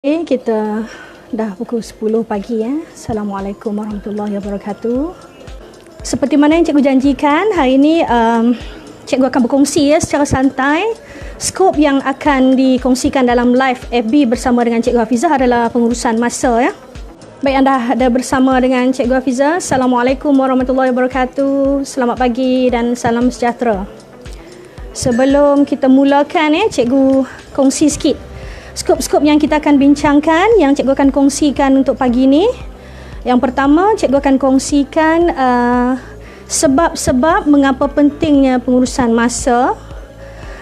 Kita dah pukul 10 pagi ya. Assalamualaikum warahmatullahi wabarakatuh. Seperti mana yang cikgu janjikan, hari ini cikgu akan berkongsi ya secara santai. Skop yang akan dikongsikan dalam live FB bersama dengan Cikgu Hafizah adalah pengurusan masa ya. Baik, anda ada bersama dengan Cikgu Hafizah. Assalamualaikum warahmatullahi wabarakatuh. Selamat pagi dan salam sejahtera. Sebelum kita mulakan ya, cikgu kongsi sikit skop-skop yang kita akan bincangkan, yang cikgu akan kongsikan untuk pagi ini. Yang pertama, cikgu akan kongsikan sebab-sebab mengapa pentingnya pengurusan masa.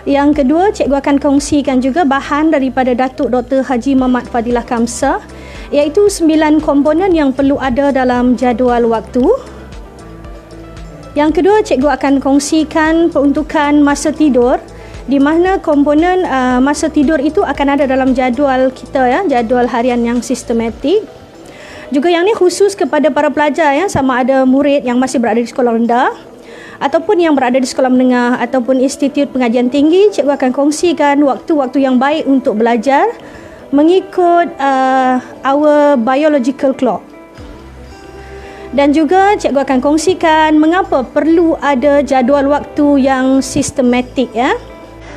Yang kedua, cikgu akan kongsikan juga bahan daripada Datuk Dr. Haji Muhammad Fadilah Kamsah, iaitu 9 komponen yang perlu ada dalam jadual waktu. Yang kedua, cikgu akan kongsikan peruntukan masa tidur, di mana komponen masa tidur itu akan ada dalam jadual kita ya, jadual harian yang sistematik. Juga yang ni khusus kepada para pelajar ya, sama ada murid yang masih berada di sekolah rendah ataupun yang berada di sekolah menengah ataupun institut pengajian tinggi. Cikgu akan kongsikan waktu-waktu yang baik untuk belajar mengikut our biological clock. Dan juga cikgu akan kongsikan mengapa perlu ada jadual waktu yang sistematik ya.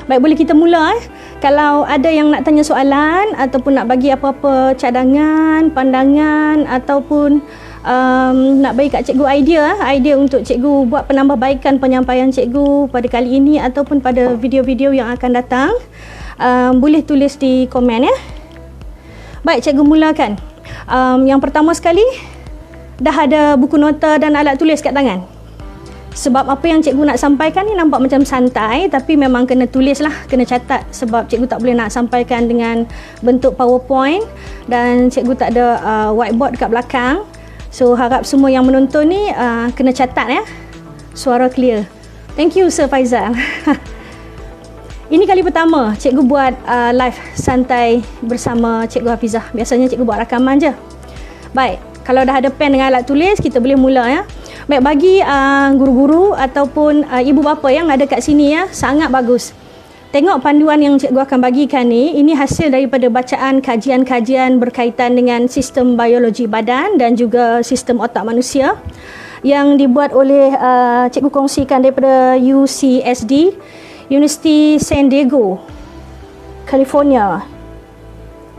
Baik, boleh kita mula. Kalau ada yang nak tanya soalan ataupun nak bagi apa-apa cadangan, pandangan ataupun nak bagi kat cikgu idea untuk cikgu buat penambahbaikan penyampaian cikgu pada kali ini ataupun pada video-video yang akan datang, boleh tulis di komen ya. Baik, cikgu mulakan. Yang pertama sekali, dah ada buku nota dan alat tulis kat tangan? Sebab apa yang cikgu nak sampaikan ni nampak macam santai, tapi memang kena tulis lah, kena catat, sebab cikgu tak boleh nak sampaikan dengan bentuk PowerPoint dan cikgu tak ada whiteboard dekat belakang. So harap semua yang menonton ni kena catat ya, suara clear. Thank you Sir Faizal. Ini kali pertama cikgu buat live santai bersama Cikgu Hafizah. Biasanya cikgu buat rakaman je. Baik, kalau dah ada pen dengan alat tulis, kita boleh mula ya. Baik, bagi guru-guru ataupun ibu bapa yang ada kat sini ya, sangat bagus. Tengok panduan yang cikgu akan bagikan ni, ini hasil daripada bacaan kajian-kajian berkaitan dengan sistem biologi badan dan juga sistem otak manusia yang dibuat oleh cikgu kongsikan daripada UCSD, University San Diego, California.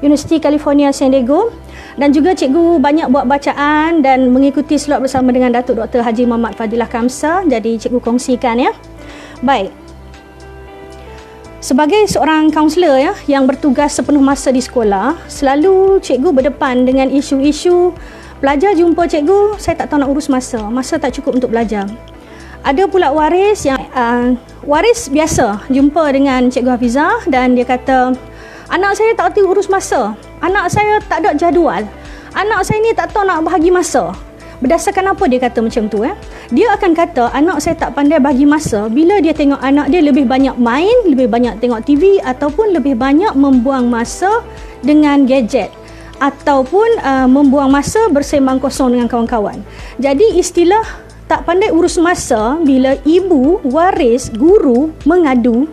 University California San Diego. Dan juga cikgu banyak buat bacaan dan mengikuti slot bersama dengan Datuk Dr. Haji Muhammad Fadilah Kamsah. Jadi cikgu kongsikan ya. Baik. Sebagai seorang kaunselor ya yang bertugas sepenuh masa di sekolah, selalu cikgu berdepan dengan isu-isu pelajar jumpa cikgu, saya tak tahu nak urus masa tak cukup untuk belajar. Ada pula waris yang waris biasa jumpa dengan Cikgu Hafizah dan dia kata, anak saya tak tahu urus masa. Anak saya tak ada jadual. Anak saya ni tak tahu nak bahagi masa. Berdasarkan apa dia kata macam tu ya? Dia akan kata anak saya tak pandai bahagi masa bila dia tengok anak dia lebih banyak main, lebih banyak tengok TV ataupun lebih banyak membuang masa dengan gadget ataupun membuang masa bersembang kosong dengan kawan-kawan. Jadi istilah tak pandai urus masa bila ibu, waris, guru mengadu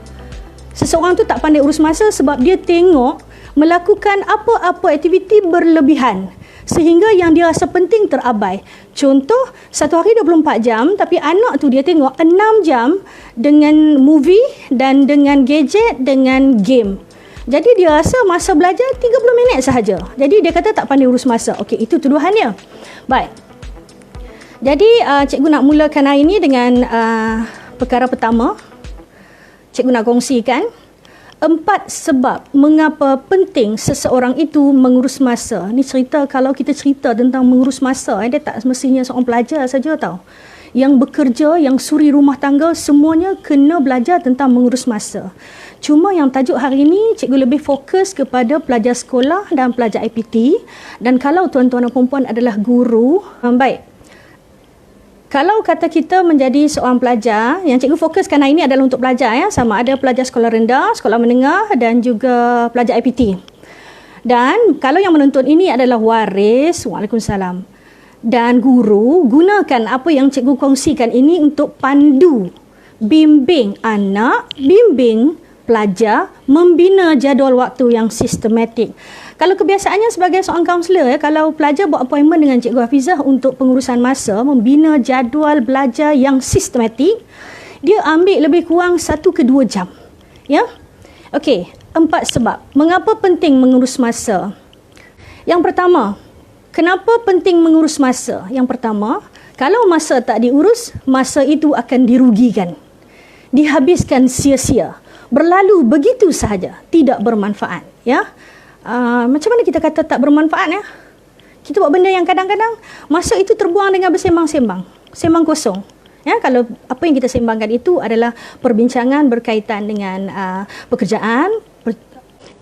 seseorang tu tak pandai urus masa sebab dia tengok melakukan apa-apa aktiviti berlebihan sehingga yang dia rasa penting terabai. Contoh, satu hari 24 jam tapi anak tu dia tengok 6 jam dengan movie dan dengan gadget, dengan game. Jadi dia rasa masa belajar 30 minit sahaja. Jadi dia kata tak pandai urus masa. Okey, itu tuduhannya. Baik. Jadi cikgu nak mulakan hari ini dengan perkara pertama. Cikgu nak kongsikan 4 sebab mengapa penting seseorang itu mengurus masa. Ni cerita, kalau kita cerita tentang mengurus masa, dia tak semestinya seorang pelajar saja tau. Yang bekerja, yang suri rumah tangga, semuanya kena belajar tentang mengurus masa. Cuma yang tajuk hari ini, cikgu lebih fokus kepada pelajar sekolah dan pelajar IPT. Dan kalau tuan-tuan dan perempuan adalah guru, baik. Kalau kata kita menjadi seorang pelajar, yang cikgu fokuskan hari ini adalah untuk pelajar ya, sama ada pelajar sekolah rendah, sekolah menengah dan juga pelajar IPT. Dan kalau yang menonton ini adalah waris, waalaikumsalam, dan guru, gunakan apa yang cikgu kongsikan ini untuk pandu, bimbing anak, bimbing pelajar, membina jadual waktu yang sistematik. Kalau kebiasaannya sebagai seorang kaunselor, kalau pelajar buat appointment dengan Cikgu Hafizah untuk pengurusan masa, membina jadual belajar yang sistematik, dia ambil lebih kurang 1 ke 2 jam. Ya? Okey, 4 sebab. Mengapa penting mengurus masa? Yang pertama, kenapa penting mengurus masa? Yang pertama, kalau masa tak diurus, masa itu akan dirugikan. Dihabiskan sia-sia. Berlalu begitu sahaja, tidak bermanfaat. Ya? Macam mana kita kata tak bermanfaat ya? Kita buat benda yang kadang-kadang masa itu terbuang dengan bersembang-sembang, sembang kosong. Ya, kalau apa yang kita sembangkan itu adalah perbincangan berkaitan dengan pekerjaan.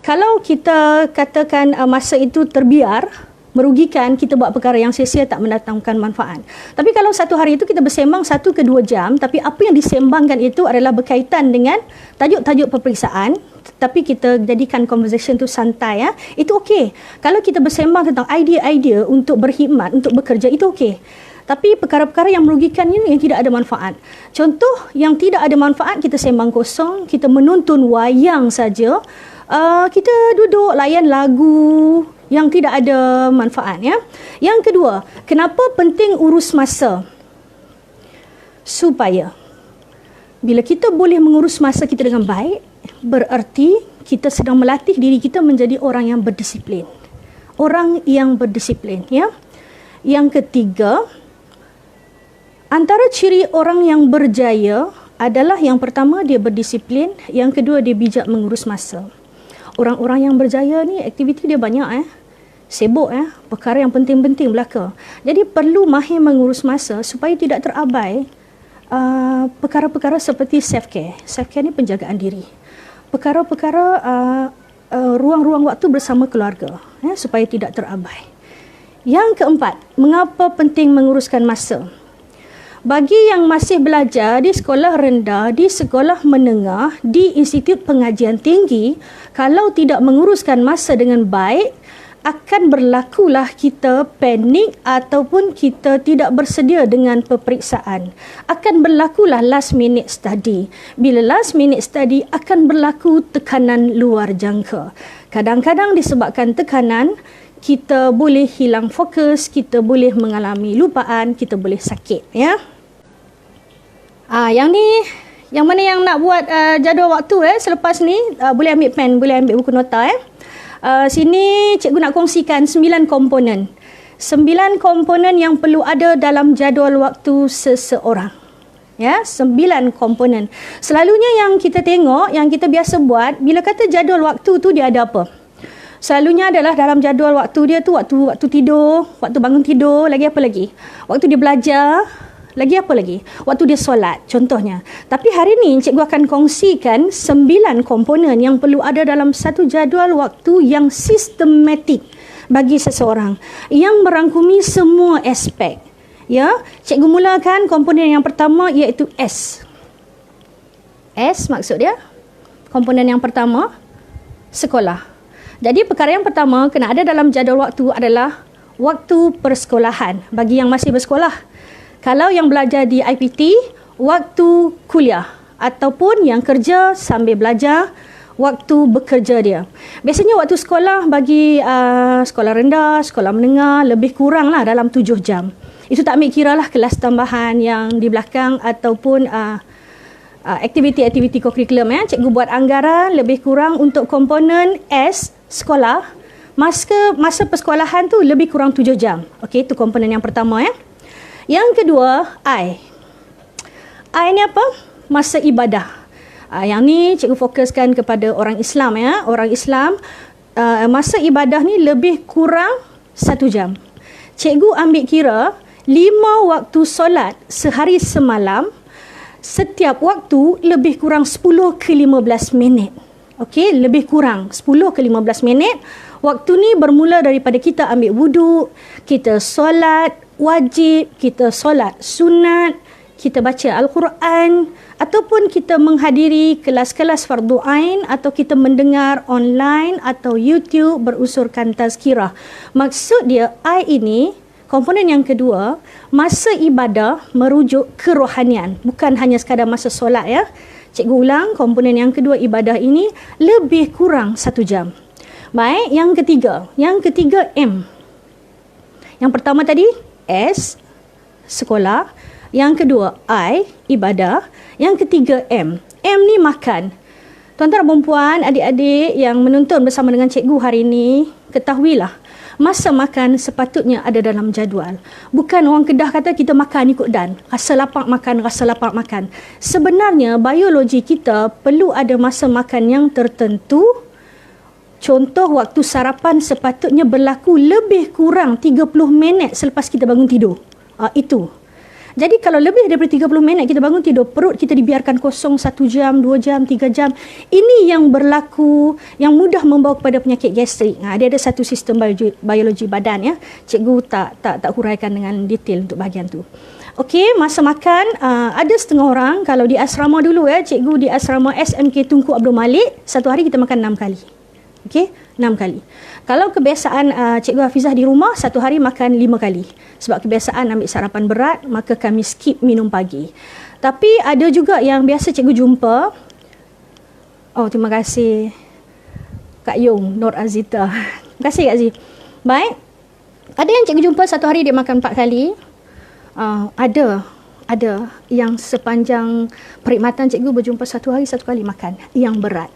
Kalau kita katakan masa itu terbiar, merugikan, kita buat perkara yang sia-sia, tak mendatangkan manfaat. Tapi kalau satu hari itu kita bersembang 1 ke 2 jam, tapi apa yang disembangkan itu adalah berkaitan dengan tajuk-tajuk peperiksaan, tapi kita jadikan conversation tu santai, ya, itu okey. Kalau kita bersembang tentang idea-idea untuk berkhidmat, untuk bekerja, itu okey. Tapi perkara-perkara yang merugikan ini yang tidak ada manfaat. Contoh yang tidak ada manfaat, kita sembang kosong, kita menonton wayang saja, kita duduk layan lagu yang tidak ada manfaat, ya. Yang kedua, kenapa penting urus masa? Supaya bila kita boleh mengurus masa kita dengan baik, bererti kita sedang melatih diri kita menjadi orang yang berdisiplin. Orang yang berdisiplin, ya. Yang ketiga, antara ciri orang yang berjaya adalah yang pertama dia berdisiplin, yang kedua dia bijak mengurus masa. Orang-orang yang berjaya ni aktiviti dia banyak, sibuk, perkara yang penting-penting belaka. Jadi perlu mahir mengurus masa supaya tidak terabai perkara-perkara seperti self-care. Self-care ni penjagaan diri. Perkara-perkara ruang-ruang waktu bersama keluarga, supaya tidak terabai. Yang keempat, mengapa penting menguruskan masa? Bagi yang masih belajar di sekolah rendah, di sekolah menengah, di institut pengajian tinggi, kalau tidak menguruskan masa dengan baik, akan berlakulah kita panik ataupun kita tidak bersedia dengan peperiksaan. Akan berlakulah last minute study. Bila last minute study, akan berlaku tekanan luar jangka. Kadang-kadang disebabkan tekanan, kita boleh hilang fokus, kita boleh mengalami lupaan, kita boleh sakit, ya. Yang ni, yang mana yang nak buat jadual waktu selepas ni, boleh ambil pen, boleh ambil buku nota. Sini cikgu nak kongsikan 9 komponen. 9 komponen yang perlu ada dalam jadual waktu seseorang. Ya, 9 komponen. Selalunya yang kita tengok, yang kita biasa buat, bila kata jadual waktu tu dia ada apa? Selalunya adalah dalam jadual waktu dia tu waktu tidur, waktu bangun tidur, lagi apa lagi? Waktu dia belajar, lagi apa lagi? Waktu dia solat, contohnya. Tapi hari ni cikgu akan kongsikan 9 komponen yang perlu ada dalam satu jadual waktu yang sistematik bagi seseorang, yang merangkumi semua aspek. Ya, cikgu mulakan komponen yang pertama iaitu S. S maksud dia, komponen yang pertama, sekolah. Jadi perkara yang pertama kena ada dalam jadual waktu adalah waktu persekolahan bagi yang masih bersekolah. Kalau yang belajar di IPT, waktu kuliah, ataupun yang kerja sambil belajar, waktu bekerja dia. Biasanya waktu sekolah bagi sekolah rendah, sekolah menengah lebih kurang lah dalam 7 jam. Itu tak ambil kira lah kelas tambahan yang di belakang ataupun aktiviti-aktiviti kurikulum. Cikgu buat anggaran lebih kurang untuk komponen S, sekolah. Masa persekolahan tu lebih kurang 7 jam. Okey, itu komponen yang pertama. Yang kedua, I. I ni apa? Masa ibadah. Yang ni cikgu fokuskan kepada orang Islam. Orang Islam, masa ibadah ni lebih kurang 1 jam. Cikgu ambil kira 5 waktu solat sehari semalam, setiap waktu lebih kurang 10 ke 15 minit. Okey, lebih kurang 10 ke 15 minit. Waktu ni bermula daripada kita ambil wuduk, kita solat wajib, kita solat sunat, kita baca Al-Quran, ataupun kita menghadiri kelas-kelas fardu ain, atau kita mendengar online atau YouTube berunsurkan tazkirah. Maksud dia, I ini, komponen yang kedua, masa ibadah merujuk kerohanian, bukan hanya sekadar masa solat, ya. Cikgu ulang, komponen yang kedua ibadah ini lebih kurang 1 jam. Baik, yang ketiga. Yang ketiga M. Yang pertama tadi S, sekolah. Yang kedua I, ibadah. Yang ketiga M. M ni makan. Tuan-tuan dan puan, adik-adik yang menonton bersama dengan cikgu hari ini, ketahuilah, masa makan sepatutnya ada dalam jadual. Bukan orang Kedah kata kita makan ikut dan. Rasa lapar makan, rasa lapar makan. Sebenarnya biologi kita perlu ada masa makan yang tertentu. Contoh, waktu sarapan sepatutnya berlaku lebih kurang 30 minit selepas kita bangun tidur. Itu. Jadi kalau lebih daripada 30 minit kita bangun tidur, perut kita dibiarkan kosong 1 jam, 2 jam, 3 jam. Ini yang berlaku, yang mudah membawa kepada penyakit gastrik. Dia ada satu sistem biologi badan ya. Cikgu tak huraikan dengan detail untuk bahagian tu. Okey, masa makan ada setengah orang, kalau di asrama dulu ya, cikgu di asrama SMK Tunku Abdul Malik, satu hari kita makan 6 kali. Okey, 6 kali. Kalau kebiasaan Cikgu Hafizah di rumah, satu hari makan 5 kali. Sebab kebiasaan ambil sarapan berat, maka kami skip minum pagi. Tapi ada juga yang biasa cikgu jumpa. Oh, terima kasih Kak Yung, Nur Azita. Terima kasih Kak Zee. Baik. Ada yang cikgu jumpa satu hari dia makan 4 kali. Ada yang sepanjang perkhidmatan cikgu berjumpa satu hari 1 kali makan yang berat.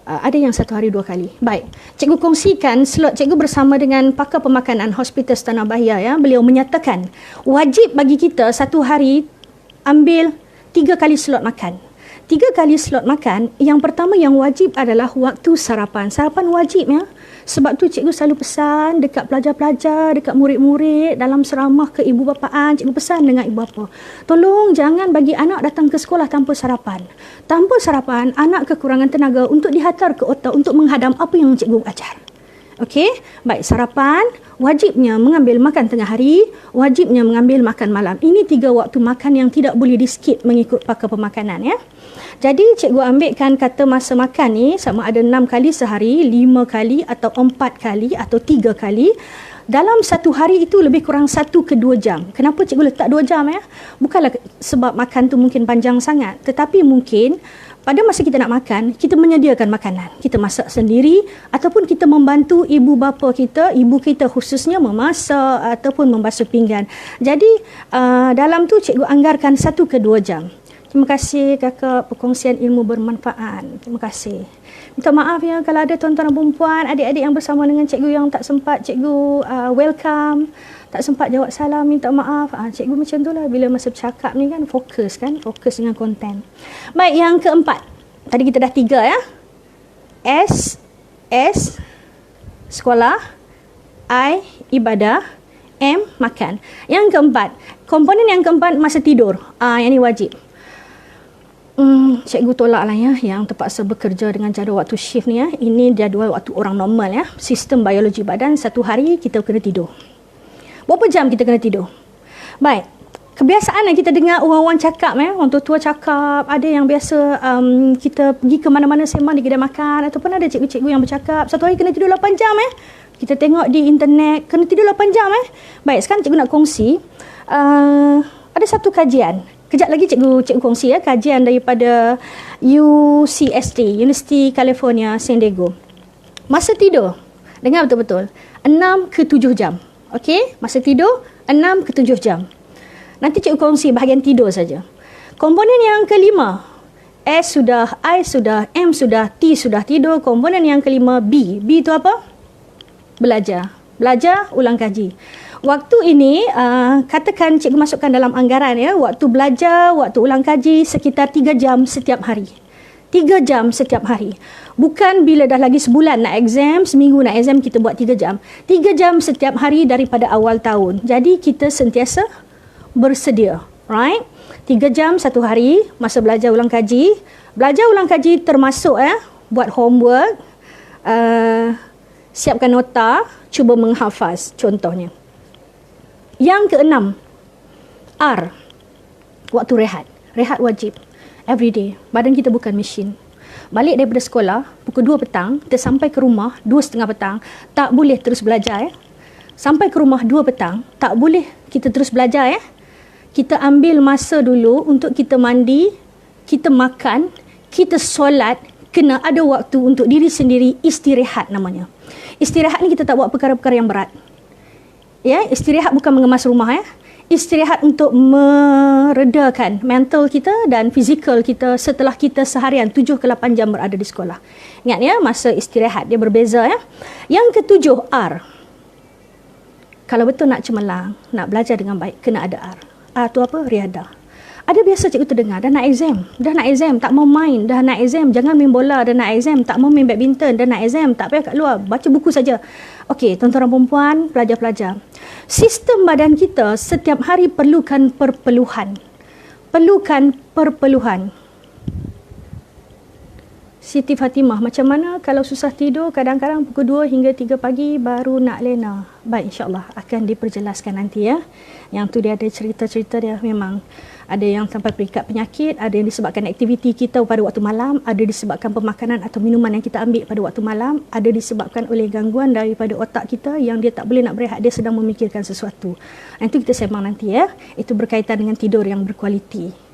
Ada yang satu hari 2 kali. Baik, cikgu kongsikan slot cikgu bersama dengan pakar pemakanan Hospital Tanah Bahia ya. Beliau menyatakan wajib bagi kita satu hari ambil 3 kali slot makan. 3 kali slot makan, yang pertama yang wajib adalah waktu sarapan. Sarapan wajib ya. Sebab tu cikgu selalu pesan dekat pelajar-pelajar, dekat murid-murid dalam ceramah ke ibu bapaan, cikgu pesan dengan ibu bapa. Tolong jangan bagi anak datang ke sekolah tanpa sarapan. Tanpa sarapan, anak kekurangan tenaga untuk dihantar ke otak untuk menghadam apa yang cikgu ajar. Okey, baik, sarapan, wajibnya mengambil makan tengah hari, wajibnya mengambil makan malam. Ini 3 waktu makan yang tidak boleh di-skip mengikut pakar pemakanan ya. Jadi cikgu ambilkan kata masa makan ni sama ada 6 kali sehari, 5 kali atau 4 kali atau 3 kali. Dalam satu hari itu lebih kurang 1 ke 2 jam. Kenapa cikgu letak 2 jam ya? Bukanlah sebab makan tu mungkin panjang sangat, tetapi mungkin pada masa kita nak makan, kita menyediakan makanan. Kita masak sendiri ataupun kita membantu ibu bapa kita, ibu kita khususnya memasak ataupun membasuh pinggan. Jadi dalam tu cikgu anggarkan 1 ke 2 jam. Terima kasih kakak, perkongsian ilmu bermanfaat. Terima kasih. Minta maaf ya kalau ada tuan-tuan dan perempuan, adik-adik yang bersama dengan cikgu yang tak sempat cikgu welcome, tak sempat jawab salam, minta maaf. Cikgu macam tu lah bila masa bercakap ni kan, fokus dengan konten. Baik, yang keempat. Tadi kita dah 3 ya. S, sekolah. I, ibadah. M, makan. Yang keempat. Komponen yang keempat, masa tidur. Yang ni wajib. Cikgu tolak lah ya yang terpaksa bekerja dengan jadual waktu shift ni ya. Ini jadual waktu orang normal ya. Sistem biologi badan, satu hari kita kena tidur. Berapa jam kita kena tidur? Baik, kebiasaan yang kita dengar orang-orang cakap orang tua cakap, ada yang biasa kita pergi ke mana-mana sembang di kedai makan ataupun ada cikgu-cikgu yang bercakap satu hari kena tidur 8 jam Kita tengok di internet kena tidur 8 jam Baik, sekarang cikgu nak kongsi ada satu kajian. Kejap lagi cikgu kongsi ya, kajian daripada UCSD, University California San Diego. Masa tidur, dengar betul-betul, 6 ke 7 jam. Okey, masa tidur 6 ke 7 jam. Nanti cikgu kongsi bahagian tidur saja. Komponen yang kelima, S sudah, I sudah, M sudah, T sudah tidur. Komponen yang kelima B. B itu apa? Belajar. Belajar, ulang kaji. Waktu ini, katakan cikgu masukkan dalam anggaran ya, waktu belajar, waktu ulang kaji sekitar 3 jam setiap hari. 3 jam setiap hari. Bukan bila dah lagi sebulan nak exam, seminggu nak exam, kita buat 3 jam. 3 jam setiap hari daripada awal tahun. Jadi kita sentiasa bersedia. Right? 3 jam satu hari, masa belajar ulang kaji. Belajar ulang kaji termasuk buat homework, siapkan nota, cuba menghafaz contohnya. Yang keenam, R, waktu rehat. Rehat wajib. Every day. Badan kita bukan mesin. Balik daripada sekolah, pukul 2 petang, kita sampai ke rumah 2:30 petang, tak boleh terus belajar Sampai ke rumah 2 petang, tak boleh kita terus belajar Kita ambil masa dulu untuk kita mandi, kita makan, kita solat, kena ada waktu untuk diri sendiri istirahat namanya. Istirahat ni kita tak buat perkara-perkara yang berat. Ya, istirahat bukan mengemas rumah ya. Istirahat untuk meredakan mental kita dan fizikal kita setelah kita seharian 7 ke 8 jam berada di sekolah. Ingat ya, masa istirahat dia berbeza ya. Yang ketujuh, R. Kalau betul nak cemerlang, nak belajar dengan baik, kena ada R. R tu apa? Riadah. Ada biasa cikgu terdengar, dah nak exam, tak mau main, dah nak exam, jangan main bola, dah nak exam, tak mau main badminton, dah nak exam, tak payah kat luar, baca buku saja. Okey, tuan-tuan dan perempuan, pelajar-pelajar. Sistem badan kita setiap hari perlukan perpeluhan. Siti Fatimah, macam mana kalau susah tidur kadang-kadang pukul 2 hingga 3 pagi baru nak lena? Baik, insyaAllah akan diperjelaskan nanti ya. Yang tu dia ada cerita-cerita dia, memang ada yang sampai perikat penyakit, ada yang disebabkan aktiviti kita pada waktu malam, ada disebabkan pemakanan atau minuman yang kita ambil pada waktu malam, ada disebabkan oleh gangguan daripada otak kita yang dia tak boleh nak berehat, dia sedang memikirkan sesuatu. Itu kita sembang nanti ya. Itu berkaitan dengan tidur yang berkualiti.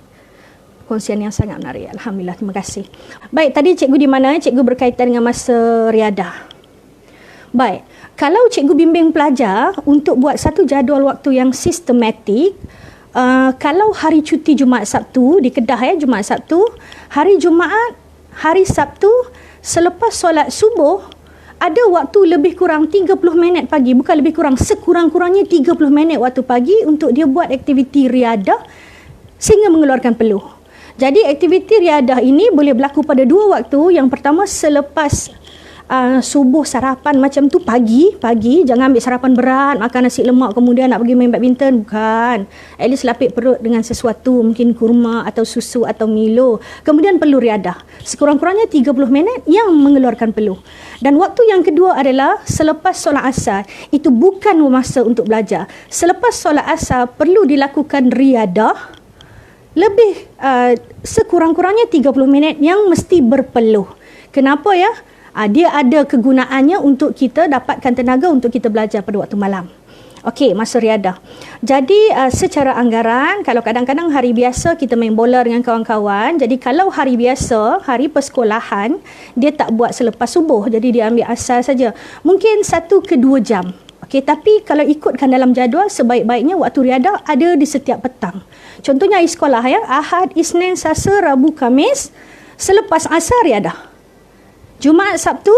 Kongsian yang sangat menarik. Alhamdulillah, terima kasih. Baik, tadi cikgu di mana? Cikgu berkaitan dengan masa riadah. Baik, kalau cikgu bimbing pelajar untuk buat satu jadual waktu yang sistematik, kalau hari cuti Jumaat Sabtu di Kedah ya, Jumaat Sabtu, hari Jumaat, hari Sabtu selepas solat subuh ada waktu lebih kurang 30 minit pagi, bukan lebih kurang, sekurang-kurangnya 30 minit waktu pagi untuk dia buat aktiviti riadah sehingga mengeluarkan peluh. Jadi aktiviti riadah ini boleh berlaku pada dua waktu. Yang pertama selepas subuh sarapan macam tu, pagi, jangan ambil sarapan berat, makan nasi lemak kemudian nak pergi main badminton, bukan. At least lapik perut dengan sesuatu, mungkin kurma atau susu atau Milo. Kemudian perlu riadah. Sekurang-kurangnya 30 minit yang mengeluarkan peluh. Dan waktu yang kedua adalah selepas solat asar. Itu bukan masa untuk belajar. Selepas solat asar perlu dilakukan riadah lebih sekurang-kurangnya 30 minit yang mesti berpeluh. Kenapa ya? Dia ada kegunaannya untuk kita dapatkan tenaga untuk kita belajar pada waktu malam. Okey, masa riadah. Jadi secara anggaran, kalau kadang-kadang hari biasa kita main bola dengan kawan-kawan, jadi kalau hari biasa, hari persekolahan, dia tak buat selepas subuh, jadi dia ambil asar saja. Mungkin 1 ke 2 jam. Okey, tapi kalau ikutkan dalam jadual, sebaik-baiknya waktu riadah ada di setiap petang. Contohnya hari sekolah ya, Ahad, Isnin, Selasa, Rabu, Khamis, selepas asar riadah. Jumaat, Sabtu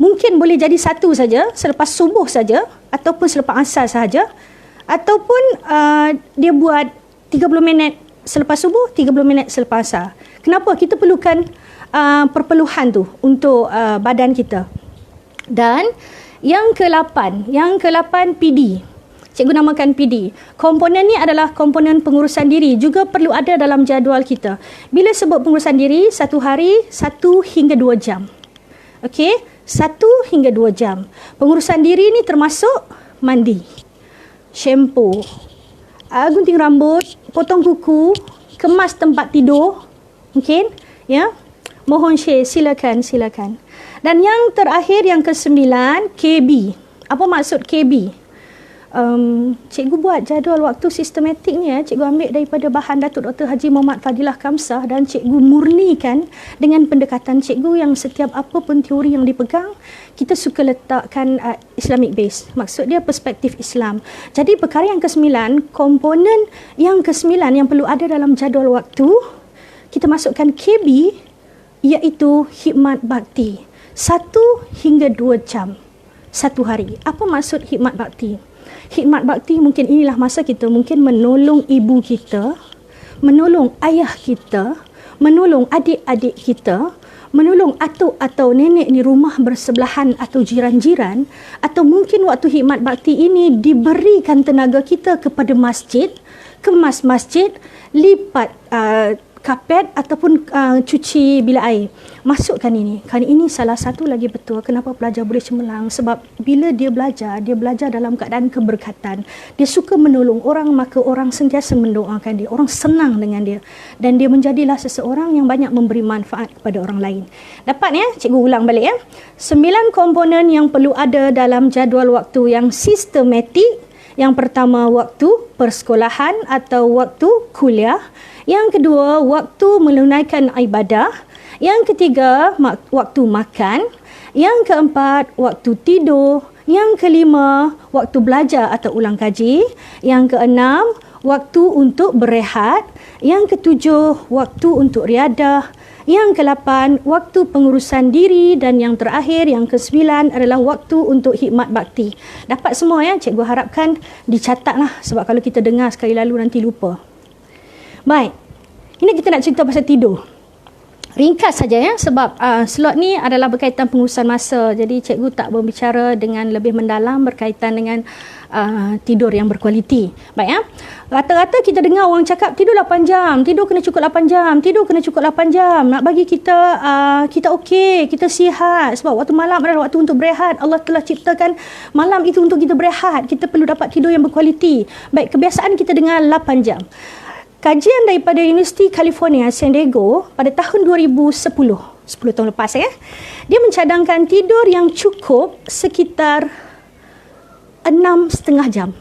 mungkin boleh jadi satu saja, selepas subuh saja ataupun selepas asar sahaja, ataupun dia buat 30 minit selepas subuh, 30 minit selepas asar. Kenapa? Kita perlukan perpeluhan tu untuk badan kita. Dan yang ke-8 PD. Cikgu namakan PD. Komponen ni adalah komponen pengurusan diri, juga perlu ada dalam jadual kita. Bila sebut pengurusan diri, satu hari 1 hingga 2 jam. Okey, 1 hingga 2 jam. Pengurusan diri ni termasuk mandi, shampoo, gunting rambut, potong kuku, kemas tempat tidur. Mungkin ya. Mohon share, silakan. Dan yang terakhir, yang ke-9, KB. Apa maksud KB? Cikgu buat jadual waktu sistematik ni cikgu ambil daripada bahan Datuk Dr. Haji Muhammad Fadilah Kamsah, dan cikgu murnikan dengan pendekatan cikgu yang setiap apa pun teori yang dipegang, kita suka letakkan Islamic base. Maksud dia perspektif Islam. Jadi perkara yang ke-9, komponen yang ke-9 yang perlu ada dalam jadual waktu, kita masukkan KB, iaitu khidmat bakti. 1 hingga 2 jam satu hari. Apa maksud khidmat bakti? Khidmat bakti mungkin inilah masa kita mungkin menolong ibu kita, menolong ayah kita, menolong adik-adik kita, menolong atuk atau nenek di rumah bersebelahan atau jiran-jiran, atau mungkin waktu khidmat bakti ini diberikan tenaga kita kepada masjid, kemas masjid, lipat kapet ataupun cuci bilik air. Masukkan ini. Kerana ini salah satu lagi betul kenapa pelajar boleh cemerlang. Sebab bila dia belajar dalam keadaan keberkatan. Dia suka menolong orang, maka orang sentiasa mendoakan dia. Orang senang dengan dia. Dan dia menjadilah seseorang yang banyak memberi manfaat kepada orang lain. Dapat ya? Cikgu ulang balik ya. 9 komponen yang perlu ada dalam jadual waktu yang sistematik. Yang pertama, waktu persekolahan atau waktu kuliah. Yang kedua, waktu menunaikan ibadah. Yang ketiga, waktu makan. Yang keempat, waktu tidur. Yang kelima, waktu belajar atau ulang kaji. Yang keenam, waktu untuk berehat. Yang ketujuh, waktu untuk riadah. Yang ke-8, waktu pengurusan diri. Dan yang terakhir, yang ke-9 adalah waktu untuk khidmat bakti. Dapat semua ya, cikgu harapkan dicatatlah. Sebab kalau kita dengar sekali lalu nanti lupa. Baik, ini kita nak cerita pasal tidur. Ringkas saja ya, sebab slot ni adalah berkaitan pengurusan masa. Jadi cikgu tak berbicara dengan lebih mendalam berkaitan dengan tidur yang berkualiti. Baik ya. Rata-rata kita dengar orang cakap tidur 8 jam, tidur kena cukup 8 jam, tidur kena cukup 8 jam. Nak bagi kita kita okey, kita sihat. Sebab waktu malam adalah waktu untuk berehat. Allah telah ciptakan malam itu untuk kita berehat. Kita perlu dapat tidur yang berkualiti. Baik, kebiasaan kita dengar 8 jam. Kajian daripada Universiti California, San Diego pada tahun 2010, 10 tahun lepas ya, dia mencadangkan tidur yang cukup sekitar 6,5 jam.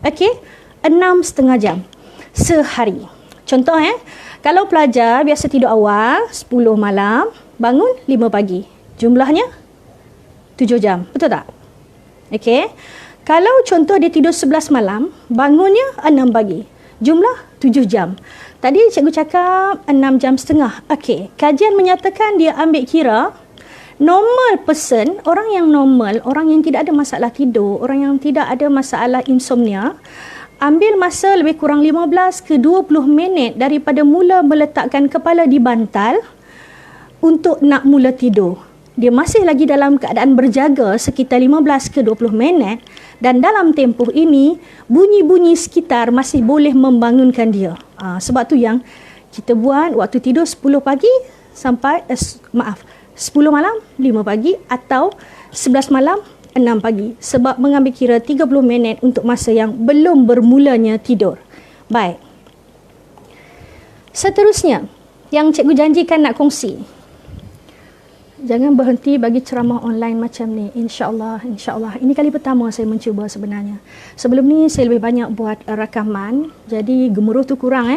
Okey, 6,5 jam sehari. Contoh kalau pelajar biasa tidur awal 10 malam, bangun 5 pagi. Jumlahnya 7 jam. Betul tak? Okey. Kalau contoh dia tidur 11 malam, bangunnya 6 pagi. Jumlah 7 jam. Tadi cikgu cakap 6 jam setengah. Okey, kajian menyatakan dia ambil kira normal person, orang yang normal, orang yang tidak ada masalah tidur, orang yang tidak ada masalah insomnia, ambil masa lebih kurang 15 ke 20 minit daripada mula meletakkan kepala di bantal untuk nak mula tidur. Dia masih lagi dalam keadaan berjaga sekitar 15 ke 20 minit dan dalam tempoh ini bunyi-bunyi sekitar masih boleh membangunkan dia. Sebab tu yang kita buat waktu tidur 10 pagi sampai 10 malam 5 pagi atau 11 malam 6 pagi sebab mengambil kira 30 minit untuk masa yang belum bermulanya tidur. Baik. Seterusnya yang cikgu janjikan nak kongsi. Jangan berhenti bagi ceramah online macam ni. InsyaAllah, insyaAllah. Ini kali pertama saya mencuba sebenarnya. Sebelum ni saya lebih banyak buat rakaman. Jadi gemuruh tu kurang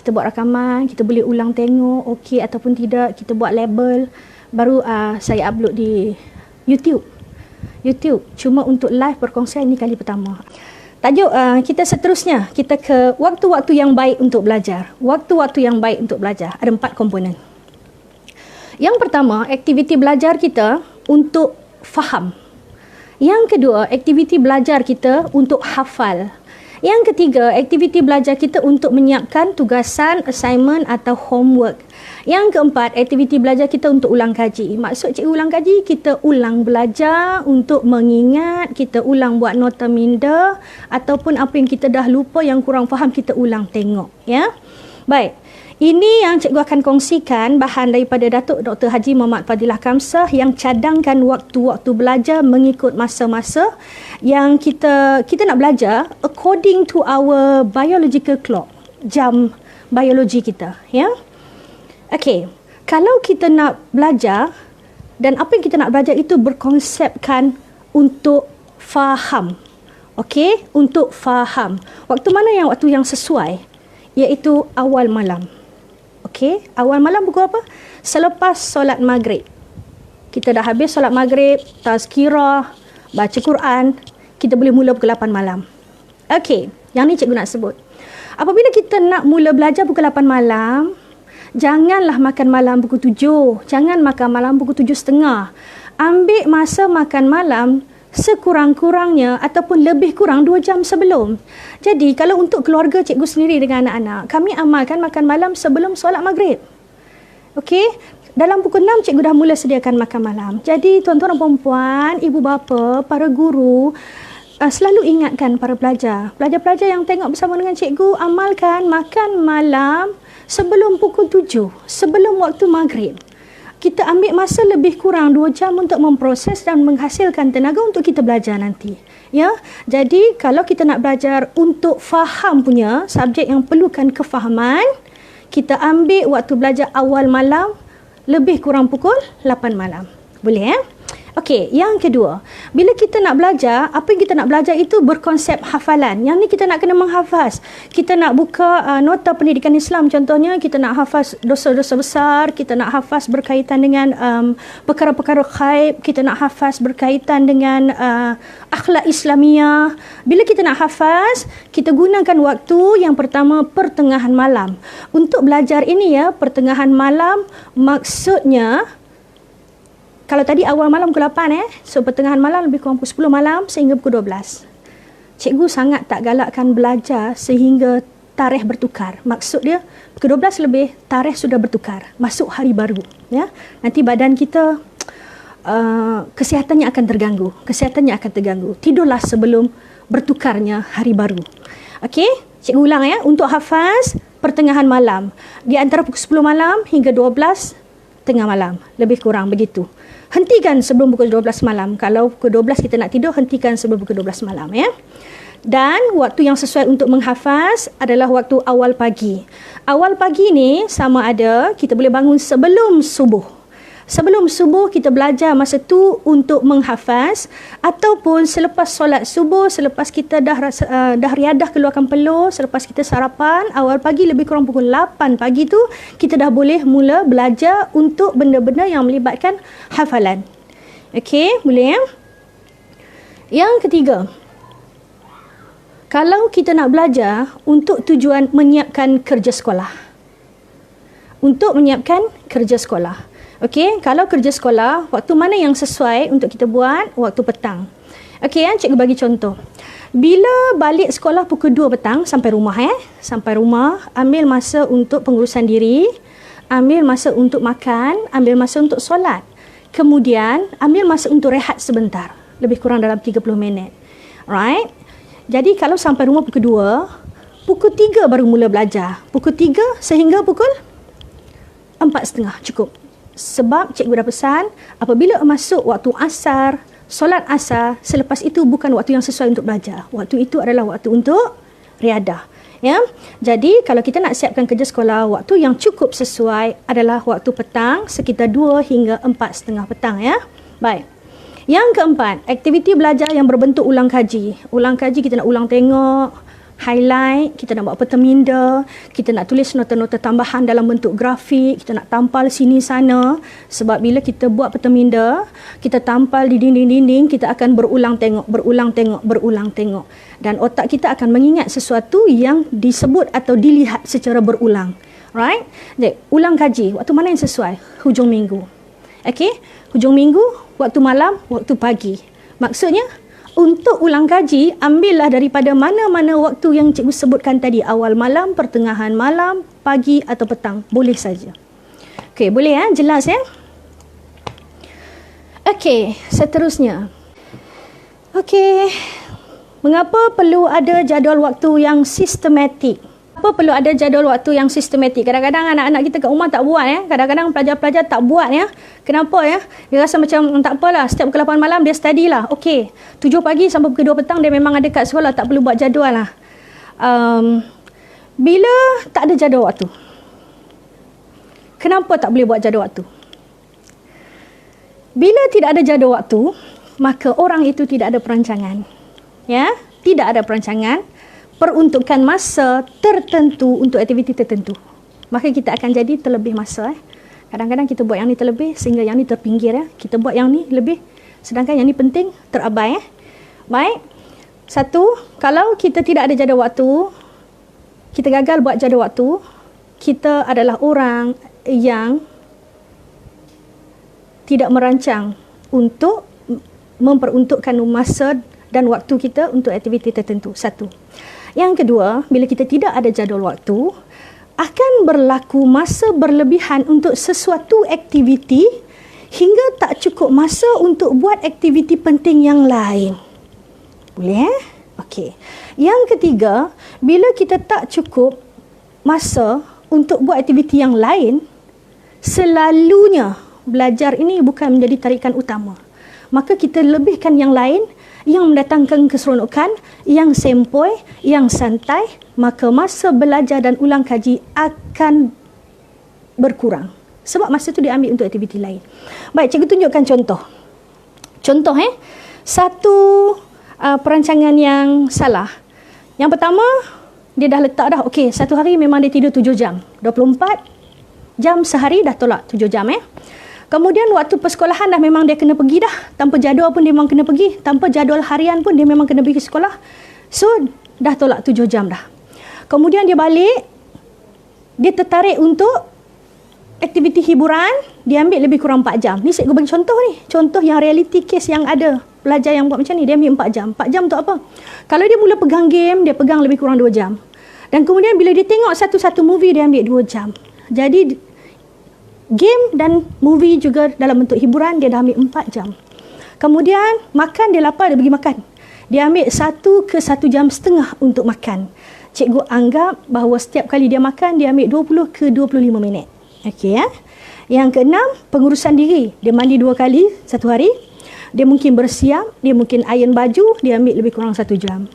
Kita buat rakaman, kita boleh ulang tengok okey ataupun tidak. Kita buat label. Baru saya upload di YouTube. Cuma untuk live perkongsian ini kali pertama. Tajuk kita seterusnya. Kita ke waktu-waktu yang baik untuk belajar. Waktu-waktu yang baik untuk belajar. Ada 4 komponen. Yang pertama, aktiviti belajar kita untuk faham. Yang kedua, aktiviti belajar kita untuk hafal. Yang ketiga, aktiviti belajar kita untuk menyiapkan tugasan, assignment atau homework. Yang keempat, aktiviti belajar kita untuk ulang kaji. Maksud cikgu ulang kaji, kita ulang belajar untuk mengingat, kita ulang buat nota minda ataupun apa yang kita dah lupa yang kurang faham kita ulang tengok. Ya, baik. Ini yang cikgu akan kongsikan bahan daripada Datuk Dr. Haji Muhammad Fadilah Kamsah yang cadangkan waktu-waktu belajar mengikut masa-masa yang kita nak belajar according to our biological clock, jam biologi kita, ya. Okey, kalau kita nak belajar dan apa yang kita nak belajar itu berkonsepkan untuk faham. Okey, untuk faham. Waktu mana waktu yang sesuai? Iaitu awal malam. Okey, awal malam pukul apa? Selepas solat maghrib. Kita dah habis solat maghrib, tazkirah, baca Quran, kita boleh mula pukul 8 malam. Okey, yang ni cikgu nak sebut. Apabila kita nak mula belajar pukul 8 malam, janganlah makan malam pukul 7. Jangan makan malam pukul 7.30. Ambil masa makan malam sekurang-kurangnya ataupun lebih kurang 2 jam sebelum. Jadi kalau untuk keluarga cikgu sendiri dengan anak-anak, kami amalkan makan malam sebelum solat maghrib. Okey, dalam pukul 6 cikgu dah mula sediakan makan malam. Jadi tuan-tuan dan puan-puan, ibu bapa, para guru, selalu ingatkan para pelajar. Pelajar-pelajar yang tengok bersama dengan cikgu, amalkan makan malam sebelum pukul 7, sebelum waktu maghrib. Kita ambil masa lebih kurang 2 jam untuk memproses dan menghasilkan tenaga untuk kita belajar nanti. Ya, jadi kalau kita nak belajar untuk faham punya subjek yang perlukan kefahaman, kita ambil waktu belajar awal malam lebih kurang pukul 8 malam. Boleh Okey, yang kedua, bila kita nak belajar, apa yang kita nak belajar itu berkonsep hafalan. Yang ni kita nak kena menghafaz. Kita nak buka nota pendidikan Islam contohnya, kita nak hafaz dosa-dosa besar, kita nak hafaz berkaitan dengan perkara-perkara ghaib, kita nak hafaz berkaitan dengan akhlak Islamiah. Bila kita nak hafaz, kita gunakan waktu yang pertama pertengahan malam. Untuk belajar ini ya, pertengahan malam maksudnya kalau tadi awal malam pukul 8 so pertengahan malam lebih kurang pukul 10 malam sehingga pukul 12. Cikgu sangat tak galakkan belajar sehingga tarikh bertukar. Maksud dia pukul 12 lebih tarikh sudah bertukar, masuk hari baru ya. Nanti badan kita kesihatannya akan terganggu, Tidurlah sebelum bertukarnya hari baru. Okey, cikgu ulang ya, untuk hafaz pertengahan malam di antara pukul 10 malam hingga 12 tengah malam, lebih kurang begitu. Hentikan sebelum pukul 12 malam. Kalau pukul 12 kita nak tidur, hentikan sebelum pukul 12 malam ya. Dan waktu yang sesuai untuk menghafaz adalah waktu awal pagi. Awal pagi ni sama ada kita boleh bangun sebelum subuh. Sebelum subuh kita belajar masa tu untuk menghafaz, ataupun selepas solat subuh, selepas kita dah riadah keluarkan peluh, selepas kita sarapan, awal pagi lebih kurang pukul 8 pagi tu kita dah boleh mula belajar untuk benda-benda yang melibatkan hafalan. Okey, boleh ya? Yang ketiga, kalau kita nak belajar untuk tujuan menyiapkan kerja sekolah. Okey, kalau kerja sekolah, waktu mana yang sesuai untuk kita buat? Waktu petang. Okey ya, cikgu bagi contoh. Bila balik sekolah pukul 2 petang sampai rumah sampai rumah, ambil masa untuk pengurusan diri, ambil masa untuk makan, ambil masa untuk solat. Kemudian ambil masa untuk rehat sebentar, lebih kurang dalam 30 minit. Right? Jadi kalau sampai rumah pukul 2, pukul 3 baru mula belajar. Pukul 3 sehingga pukul 4.30 cukup. Sebab cikgu dah pesan, apabila masuk waktu asar, solat asar, selepas itu bukan waktu yang sesuai untuk belajar. Waktu itu adalah waktu untuk riadah. Ya? Jadi kalau kita nak siapkan kerja sekolah, waktu yang cukup sesuai adalah waktu petang, sekitar 2 hingga 4.30 petang ya. Baik. Yang keempat, aktiviti belajar yang berbentuk ulang kaji. Ulang kaji kita nak ulang tengok, highlight, kita nak buat peta minda, kita nak tulis nota-nota tambahan dalam bentuk grafik, kita nak tampal sini sana. Sebab bila kita buat peta minda, kita tampal di dinding-dinding, kita akan berulang tengok. Dan otak kita akan mengingat sesuatu yang disebut atau dilihat secara berulang. Right? Jadi, ulang kaji, waktu mana yang sesuai? Hujung minggu. Okey? Hujung minggu, waktu malam, waktu pagi. Maksudnya, untuk ulang kaji, ambillah daripada mana-mana waktu yang cikgu sebutkan tadi. Awal malam, pertengahan malam, pagi atau petang. Boleh saja. Okey, boleh ya? Jelas ya? Okey, seterusnya. Okey, mengapa perlu ada jadual waktu yang sistematik? Apa perlu ada jadual waktu yang sistematik? Kadang-kadang anak-anak kita kat rumah tak buat ya. Kadang-kadang pelajar-pelajar tak buat ya. Kenapa ya? Dia rasa macam tak apalah, setiap pukul 8 malam dia study lah. Okey, 7 pagi sampai pukul 2 petang dia memang ada kat sekolah, tak perlu buat jadual lah. Bila tak ada jadual waktu? Kenapa tak boleh buat jadual waktu? Bila tidak ada jadual waktu, maka orang itu tidak ada perancangan. Ya, tidak ada perancangan. Peruntukan masa tertentu untuk aktiviti tertentu. Maka kita akan jadi terlebih masa. Kadang-kadang kita buat yang ni terlebih sehingga yang ni terpinggir. Kita buat yang ni lebih sedangkan yang ni penting terabai. Baik. Satu, kalau kita tidak ada jadual waktu, kita gagal buat jadual waktu, kita adalah orang yang tidak merancang untuk memperuntukkan masa dan waktu kita untuk aktiviti tertentu. Satu. Yang kedua, bila kita tidak ada jadual waktu, akan berlaku masa berlebihan untuk sesuatu aktiviti hingga tak cukup masa untuk buat aktiviti penting yang lain. Boleh Okey. Yang ketiga, bila kita tak cukup masa untuk buat aktiviti yang lain, selalunya belajar ini bukan menjadi tarikan utama. Maka kita lebihkan yang lain yang mendatangkan keseronokan, yang sempoi, yang santai, maka masa belajar dan ulang kaji akan berkurang. Sebab masa itu diambil untuk aktiviti lain. Baik, cikgu tunjukkan contoh. Contoh satu perancangan yang salah. Yang pertama, dia dah letak dah, okey, satu hari memang dia tidur 7 jam. 24 jam sehari dah tolak 7 jam. Kemudian waktu persekolahan dah memang dia kena pergi dah. Tanpa jadual pun dia memang kena pergi. Tanpa jadual harian pun dia memang kena pergi ke sekolah. So, dah tolak 7 jam dah. Kemudian dia balik, dia tertarik untuk aktiviti hiburan, dia ambil lebih kurang 4 jam. Ni saya bagi contoh ni. Contoh yang reality case yang ada. Pelajar yang buat macam ni, dia ambil 4 jam. 4 jam untuk apa? Kalau dia mula pegang game, dia pegang lebih kurang 2 jam. Dan kemudian bila dia tengok satu-satu movie, dia ambil 2 jam. Jadi, game dan movie juga dalam bentuk hiburan, dia dah ambil 4 jam. Kemudian, makan, dia lapar, dia pergi makan. Dia ambil 1 ke 1 jam setengah untuk makan. Cikgu anggap bahawa setiap kali dia makan, dia ambil 20 ke 25 minit. Okey ya. Yang keenam, pengurusan diri. Dia mandi 2 kali satu hari. Dia mungkin bersiap, dia mungkin iron baju, dia ambil lebih kurang 1 jam.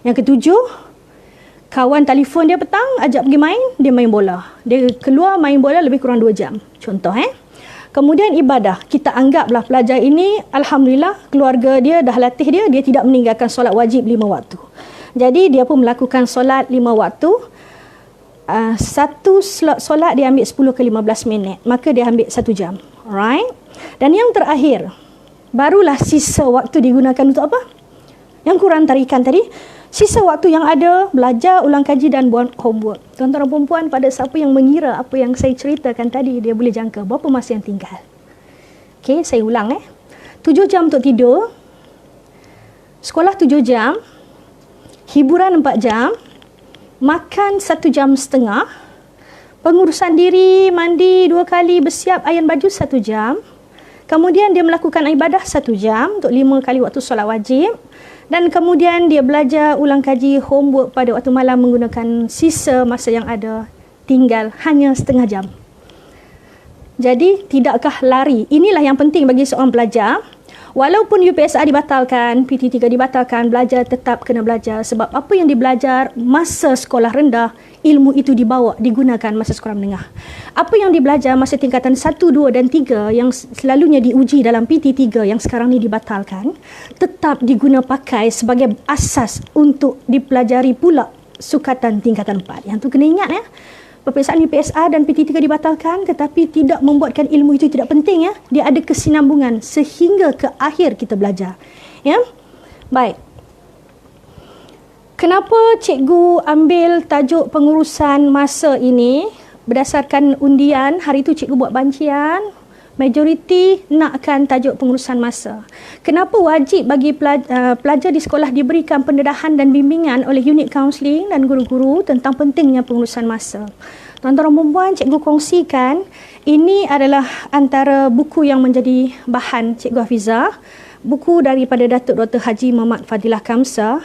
Yang ketujuh, kawan telefon dia petang, ajak pergi main, dia main bola. Dia keluar main bola lebih kurang 2 jam. Contoh Kemudian ibadah. Kita anggaplah pelajar ini, alhamdulillah, keluarga dia dah latih dia, dia tidak meninggalkan solat wajib 5 waktu. Jadi dia pun melakukan solat 5 waktu. Satu slot solat dia ambil 10 ke 15 minit. Maka dia ambil 1 jam. Alright. Dan yang terakhir, barulah sisa waktu digunakan untuk apa? Yang kurang tarikan tadi. Sisa waktu yang ada, belajar, ulang kaji dan buat homework. Tuan-tuan dan puan-puan, pada siapa yang mengira apa yang saya ceritakan tadi, dia boleh jangka berapa masa yang tinggal. Okey, saya ulang 7 jam untuk tidur. Sekolah 7 jam. Hiburan 4 jam. Makan 1 jam setengah, pengurusan diri, mandi 2 kali, bersiap, iron baju 1 jam. Kemudian dia melakukan ibadah 1 jam untuk 5 kali waktu solat wajib. Dan kemudian dia belajar, ulang kaji, homework pada waktu malam menggunakan sisa masa yang ada, tinggal hanya setengah jam. Jadi, tidakkah lari? Inilah yang penting bagi seorang pelajar. Walaupun UPSR dibatalkan, PT3 dibatalkan, belajar tetap kena belajar. Sebab apa yang dibelajar masa sekolah rendah, ilmu itu dibawa, digunakan masa sekolah menengah. Apa yang dibelajar masa tingkatan 1, 2 dan 3 yang selalunya diuji dalam PT3 yang sekarang ni dibatalkan, tetap diguna pakai sebagai asas untuk dipelajari pula sukatan tingkatan 4. Yang tu kena ingat Peperiksaan UPSR dan PT3 dibatalkan, tetapi tidak membuatkan ilmu itu tidak penting Dia ada kesinambungan sehingga ke akhir kita belajar. Baik. Kenapa cikgu ambil tajuk pengurusan masa ini? Berdasarkan undian, hari itu cikgu buat bancian, majoriti nakkan tajuk pengurusan masa. Kenapa wajib bagi pelajar di sekolah diberikan pendedahan dan bimbingan oleh unit kaunseling dan guru-guru tentang pentingnya pengurusan masa? Tuan-tuan dan puan, cikgu kongsikan, ini adalah antara buku yang menjadi bahan Cikgu Hafizah. Buku daripada Datuk Dr. Haji Muhammad Fadilah Kamsah.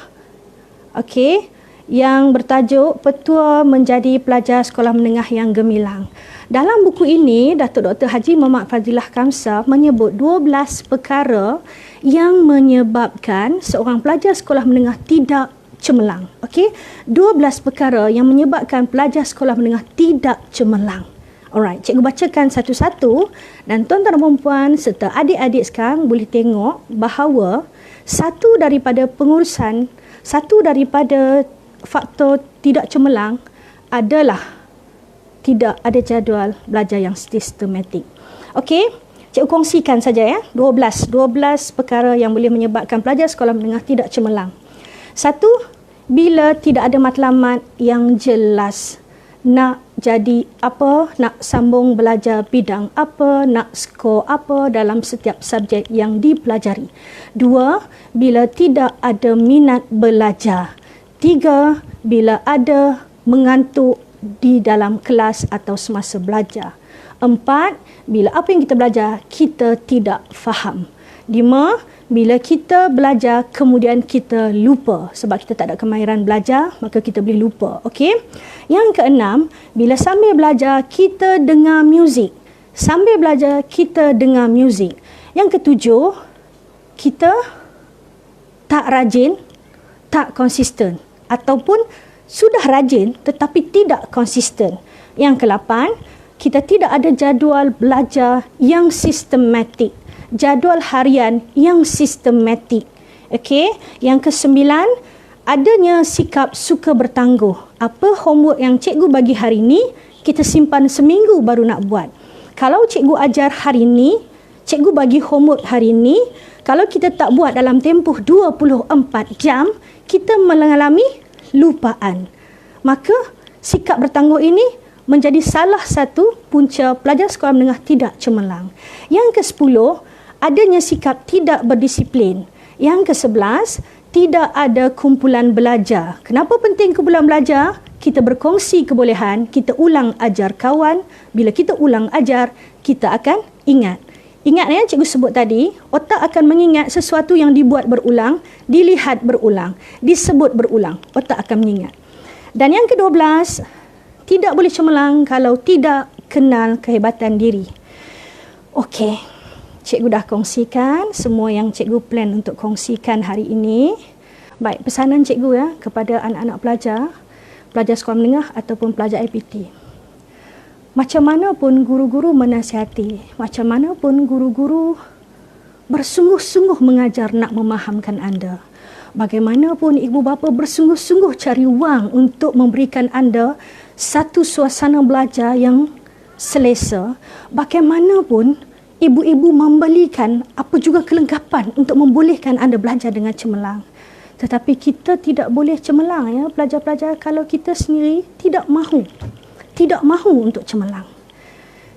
Okey, yang bertajuk Petua Menjadi Pelajar Sekolah Menengah yang Gemilang. Dalam buku ini, Datuk Dr. Haji Muhammad Fadilah Kamsah menyebut 12 perkara yang menyebabkan seorang pelajar sekolah menengah tidak cemerlang. Okey, 12 perkara yang menyebabkan pelajar sekolah menengah tidak cemerlang. Alright, cikgu bacakan satu-satu dan tuan-tuan dan puan serta adik-adik sekarang boleh tengok bahawa satu daripada faktor tidak cemerlang adalah tidak ada jadual belajar yang sistematik. Okey, cikgu kongsikan saja 12 perkara yang boleh menyebabkan pelajar sekolah menengah tidak cemerlang. Satu, bila tidak ada matlamat yang jelas. Nak jadi apa, nak sambung belajar bidang apa, nak skor apa dalam setiap subjek yang dipelajari. Dua, bila tidak ada minat belajar. Tiga, bila ada mengantuk di dalam kelas atau semasa belajar. Empat, bila apa yang kita belajar kita tidak faham. Lima, bila kita belajar kemudian kita lupa sebab kita tak ada kemahiran belajar, maka kita boleh lupa. Okey. Yang keenam, bila sambil belajar kita dengar muzik. Sambil belajar kita dengar muzik. Yang ketujuh, kita tak rajin, tak konsisten ataupun sudah rajin tetapi tidak konsisten. Yang ke-8, kita tidak ada jadual belajar yang sistematik. jadual harian yang sistematik. Okey, yang kesembilan, adanya sikap suka bertangguh. Apa homework yang cikgu bagi hari ini, kita simpan seminggu baru nak buat. Kalau cikgu ajar hari ini, cikgu bagi homework hari ini, kalau kita tak buat dalam tempoh 24 jam, kita mengalami lupaan. Maka sikap bertangguh ini menjadi salah satu punca pelajar sekolah menengah tidak cemerlang. Yang ke-10, adanya sikap tidak berdisiplin. Yang ke-11, tidak ada kumpulan belajar. Kenapa penting kumpulan belajar? Kita berkongsi kebolehan, kita ulang ajar kawan. Bila kita ulang ajar, kita akan ingat. Ingat ya, cikgu sebut tadi, otak akan mengingat sesuatu yang dibuat berulang, dilihat berulang, disebut berulang. Otak akan mengingat. Dan yang ke-12, tidak boleh cemerlang kalau tidak kenal kehebatan diri. Okey. Cikgu dah kongsikan semua yang cikgu plan untuk kongsikan hari ini. Baik, pesanan cikgu ya kepada anak-anak pelajar sekolah menengah ataupun pelajar IPT. Macam mana pun guru-guru menasihati, macam mana pun guru-guru bersungguh-sungguh mengajar nak memahamkan anda. Bagaimanapun ibu bapa bersungguh-sungguh cari wang untuk memberikan anda satu suasana belajar yang selesa. Bagaimanapun ibu-ibu membelikan apa juga kelengkapan untuk membolehkan anda belajar dengan cemerlang. Tetapi kita tidak boleh cemerlang ya pelajar-pelajar kalau kita sendiri tidak mahu. Tidak mahu untuk cemerlang.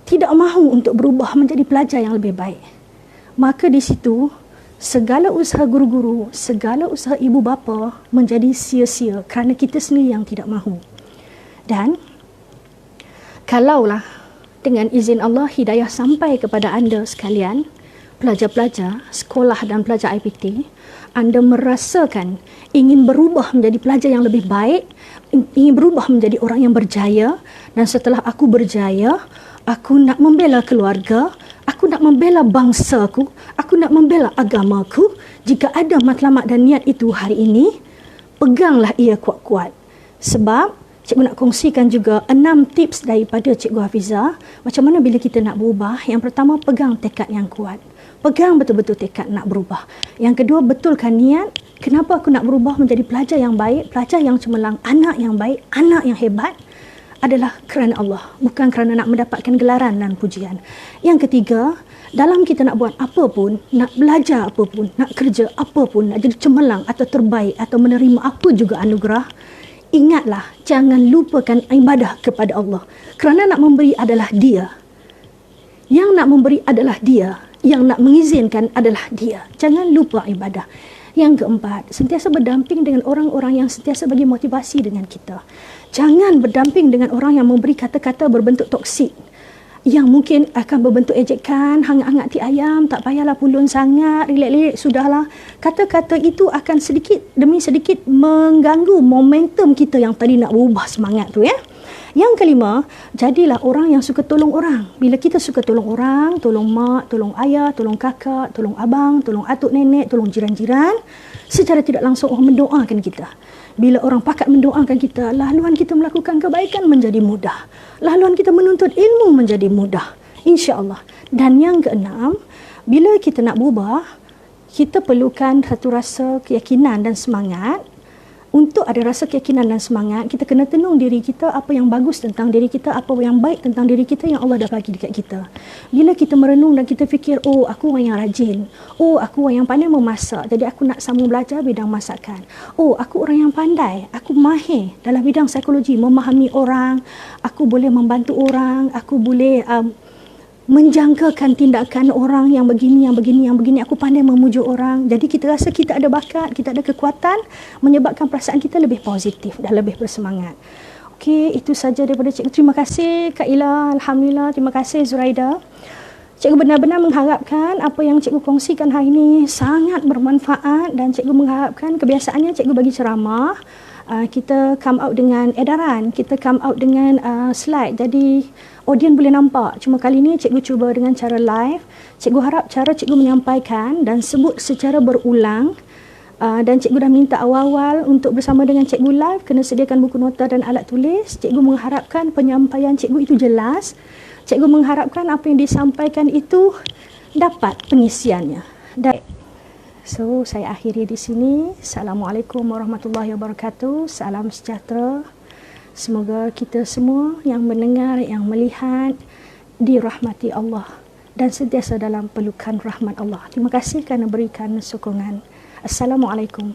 Tidak mahu untuk berubah menjadi pelajar yang lebih baik. Maka di situ segala usaha guru-guru, segala usaha ibu bapa menjadi sia-sia kerana kita sendiri yang tidak mahu. Dan kalaulah dengan izin Allah hidayah sampai kepada anda sekalian, pelajar-pelajar sekolah dan pelajar IPT, anda merasakan ingin berubah menjadi pelajar yang lebih baik, ingin berubah menjadi orang yang berjaya, dan setelah aku berjaya, aku nak membela keluarga, aku nak membela bangsaku, aku nak membela agamaku. Jika ada matlamat dan niat itu hari ini, peganglah ia kuat-kuat. Sebab cikgu nak kongsikan juga 6 tips daripada Cikgu Hafizah macam mana bila kita nak berubah. Yang pertama, pegang tekad yang kuat. Pegang betul-betul tekad nak berubah. Yang kedua, betulkan niat. Kenapa aku nak berubah menjadi pelajar yang baik, pelajar yang cemerlang, anak yang baik, anak yang hebat? Adalah kerana Allah, bukan kerana nak mendapatkan gelaran dan pujian. Yang ketiga, dalam kita nak buat apa pun, nak belajar apa pun, nak kerja apa pun, nak jadi cemerlang atau terbaik atau menerima apa juga anugerah, ingatlah, jangan lupakan ibadah kepada Allah. Kerana nak memberi adalah Dia. Yang nak memberi adalah Dia. Yang nak mengizinkan adalah Dia. Jangan lupa ibadah. Yang keempat, sentiasa berdamping dengan orang-orang yang sentiasa bagi motivasi dengan kita. Jangan berdamping dengan orang yang memberi kata-kata berbentuk toksik, yang mungkin akan berbentuk ejekan, hangat-hangat ti ayam, tak payahlah pulun sangat, relax-relax, sudahlah. Kata-kata itu akan sedikit demi sedikit mengganggu momentum kita yang tadi nak berubah semangat tu ya. Yang kelima, jadilah orang yang suka tolong orang. Bila kita suka tolong orang, tolong mak, tolong ayah, tolong kakak, tolong abang, tolong atuk nenek, tolong jiran-jiran, secara tidak langsung orang mendoakan kita. Bila orang pakat mendoakan kita, laluan kita melakukan kebaikan menjadi mudah. Laluan kita menuntut ilmu menjadi mudah. InsyaAllah. Dan yang keenam, bila kita nak berubah, kita perlukan satu rasa keyakinan dan semangat. Untuk ada rasa keyakinan dan semangat, kita kena tenung diri kita apa yang bagus tentang diri kita, apa yang baik tentang diri kita yang Allah dah bagi dekat kita. Bila kita merenung dan kita fikir, oh aku orang yang rajin, oh aku orang yang pandai memasak, jadi aku nak sambung belajar bidang masakan. Oh aku orang yang pandai, aku mahir dalam bidang psikologi, memahami orang, aku boleh membantu orang, aku boleh menjangkakan tindakan orang yang begini, aku pandai memujuk orang. Jadi kita rasa kita ada bakat, kita ada kekuatan, menyebabkan perasaan kita lebih positif dan lebih bersemangat. Okey, itu saja daripada cikgu. Terima kasih Kak Ila, alhamdulillah. Terima kasih Zuraida. Cikgu benar-benar mengharapkan apa yang cikgu kongsikan hari ini sangat bermanfaat, dan cikgu mengharapkan kebiasaannya cikgu bagi ceramah, kita come out dengan edaran, kita come out dengan slide, jadi audien boleh nampak. Cuma kali ini cikgu cuba dengan cara live. Cikgu harap cara cikgu menyampaikan dan sebut secara berulang, dan cikgu dah minta awal-awal untuk bersama dengan cikgu live kena sediakan buku nota dan alat tulis. Cikgu mengharapkan penyampaian cikgu itu jelas. Cikgu mengharapkan apa yang disampaikan itu dapat pengisiannya. So, saya akhiri di sini. Assalamualaikum warahmatullahi wabarakatuh. Salam sejahtera. Semoga kita semua yang mendengar, yang melihat dirahmati Allah dan sentiasa dalam pelukan rahmat Allah. Terima kasih kerana berikan sokongan. Assalamualaikum.